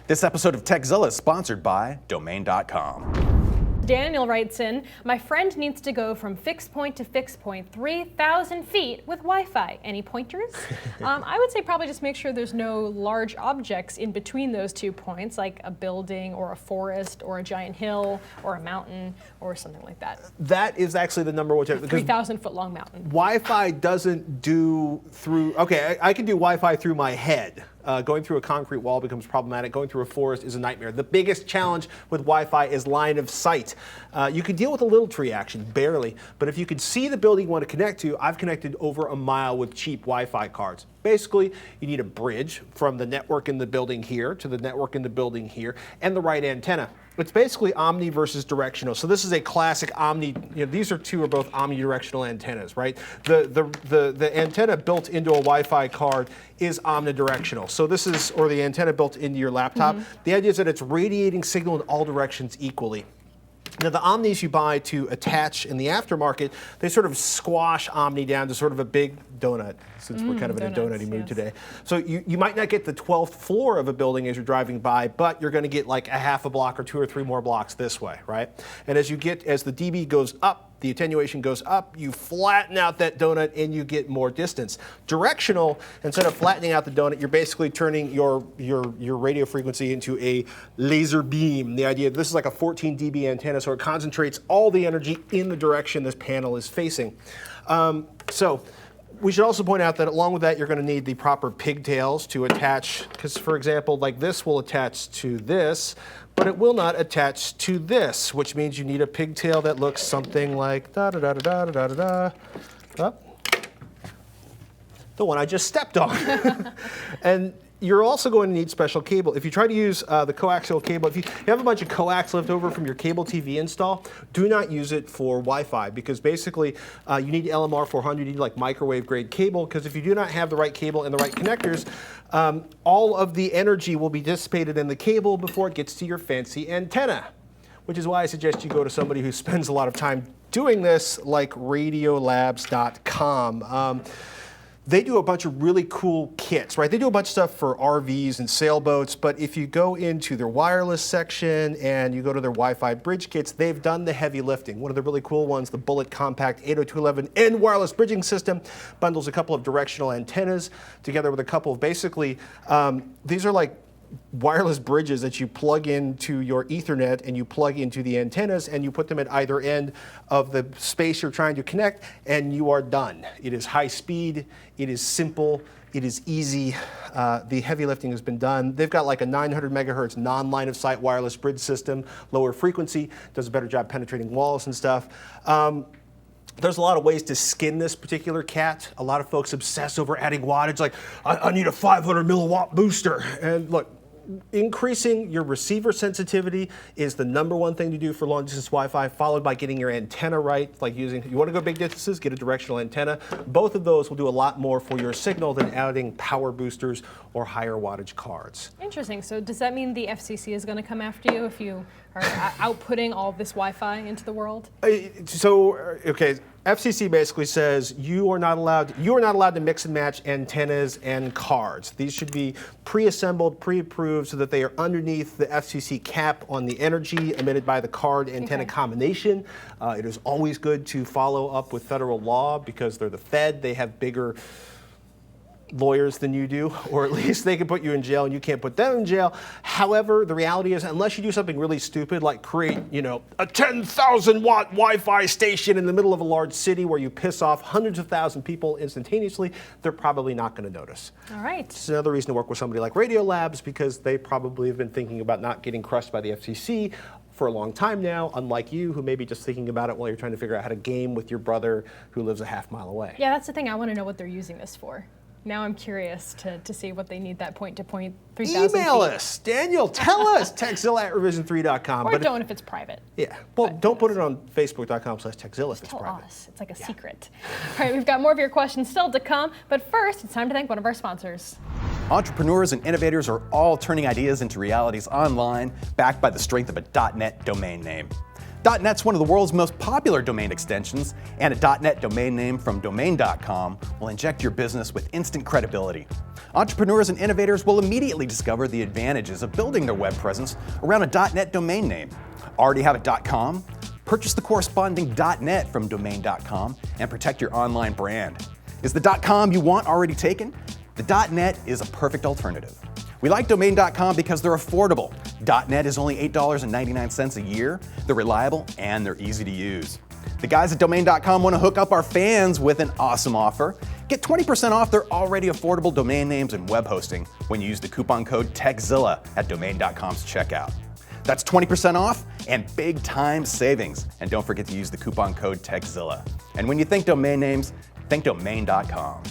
This episode of TechZilla is sponsored by Domain.com. Daniel writes in, my friend needs to go from fixed point to fixed point, 3,000 feet with Wi-Fi. Any pointers? I would say probably just make sure there's no large objects in between those 2 points, like a building or a forest or a giant hill or a mountain or something like that. That is actually the number one check. 3,000 foot long mountain. Wi-Fi doesn't do through, okay, I can do Wi-Fi through my head. Going through a concrete wall becomes problematic. Going through a forest is a nightmare. The biggest challenge with Wi-Fi is line of sight. You can deal with a little tree action, barely, but if you can see the building you want to connect to, I've connected over a mile with cheap Wi-Fi cards. Basically, you need a bridge from the network in the building here to the network in the building here, and the right antenna. It's basically omni versus directional. So this is a classic omni. These are both omnidirectional antennas, right? The antenna built into a Wi-Fi card is omnidirectional. So this is, or the antenna built into your laptop. The idea is that it's radiating signal in all directions equally. Now, the Omnis you buy to attach in the aftermarket, they sort of squash Omni down to sort of a big donut, since we're kind of in a donutty mood today. So you might not get the 12th floor of a building as you're driving by, but you're going to get like a half a block or 2 or 3 more blocks this way, right? And as the dB goes up, the attenuation goes up, you flatten out that donut and you get more distance. Directional, instead of flattening out the donut, you're basically turning your radio frequency into a laser beam. The idea, this is like a 14 dB antenna, so it concentrates all the energy in the direction this panel is facing. So we should also point out that along with that, you're going to need the proper pigtails to attach, because for example, like this will attach to this, but it will not attach to this, which means you need a pigtail that looks something like da-da-da-da-da-da-da-da. Oh, the one I just stepped on. And you're also going to need special cable. If you try to use the coaxial cable, if you have a bunch of coax left over from your cable TV install, do not use it for Wi-Fi, because basically you need LMR 400, you need like microwave grade cable, because if you do not have the right cable and the right connectors, all of the energy will be dissipated in the cable before it gets to your fancy antenna, which is why I suggest you go to somebody who spends a lot of time doing this, like Radiolabs.com. They do a bunch of really cool kits, right? They do a bunch of stuff for RVs and sailboats, but if you go into their wireless section and you go to their Wi-Fi bridge kits, they've done the heavy lifting. One of the really cool ones, the Bullet Compact 802.11N wireless bridging system, bundles a couple of directional antennas together with a couple of basically, these are like wireless bridges that you plug into your Ethernet and you plug into the antennas and you put them at either end of the space you're trying to connect and you are done. It is high speed, it is simple, it is easy. The heavy lifting has been done. They've got like a 900 megahertz non-line of sight wireless bridge system, lower frequency, does a better job penetrating walls and stuff. There's a lot of ways to skin this particular cat. A lot of folks obsess over adding wattage, like, I need a 500 milliwatt booster. And look, increasing your receiver sensitivity is the #1 thing to do for long distance Wi-Fi, followed by getting your antenna right, like you want to go big distances, get a directional antenna. Both of those will do a lot more for your signal than adding power boosters or higher wattage cards. Interesting. So does that mean the FCC is going to come after you if you are outputting all this Wi-Fi into the world? Okay, FCC basically says you are not allowed to mix and match antennas and cards. These should be pre-assembled, pre-approved, so that they are underneath the FCC cap on the energy emitted by the card antenna combination. It is always good to follow up with federal law, because they're the Fed. They have bigger lawyers than you do, or at least they can put you in jail and you can't put them in jail. However, the reality is, unless you do something really stupid like create, a 10,000 watt Wi-Fi station in the middle of a large city where you piss off hundreds of thousands of people instantaneously, they're probably not going to notice. All right. It's another reason to work with somebody like Radiolabs, because they probably have been thinking about not getting crushed by the FCC for a long time now, unlike you, who may be just thinking about it while you're trying to figure out how to game with your brother who lives a half mile away. Yeah, that's the thing. I want to know what they're using this for. Now I'm curious to see what they need that point-to-point 3,000 Email feet. us, Daniel. Tell us, TechZilla@revision3.com. Or don't if it's private. Yeah. Well, don't put it on Facebook.com/TechZilla if it's Tell private. us. It's like a secret. All right, we've got more of your questions still to come, but first, it's time to thank one of our sponsors. Entrepreneurs and innovators are all turning ideas into realities online, backed by the strength of a .NET domain name. .NET's one of the world's most popular domain extensions, and a .NET domain name from domain.com will inject your business with instant credibility. Entrepreneurs and innovators will immediately discover the advantages of building their web presence around a .NET domain name. Already have a .com? Purchase the corresponding .NET from domain.com and protect your online brand. Is the .com you want already taken? The .NET is a perfect alternative. We like domain.com because they're affordable. .NET is only $8.99 a year, they're reliable, and they're easy to use. The guys at domain.com want to hook up our fans with an awesome offer. Get 20% off their already affordable domain names and web hosting when you use the coupon code TechZilla at domain.com's checkout. That's 20% off and big time savings. And don't forget to use the coupon code TechZilla. And when you think domain names, think domain.com.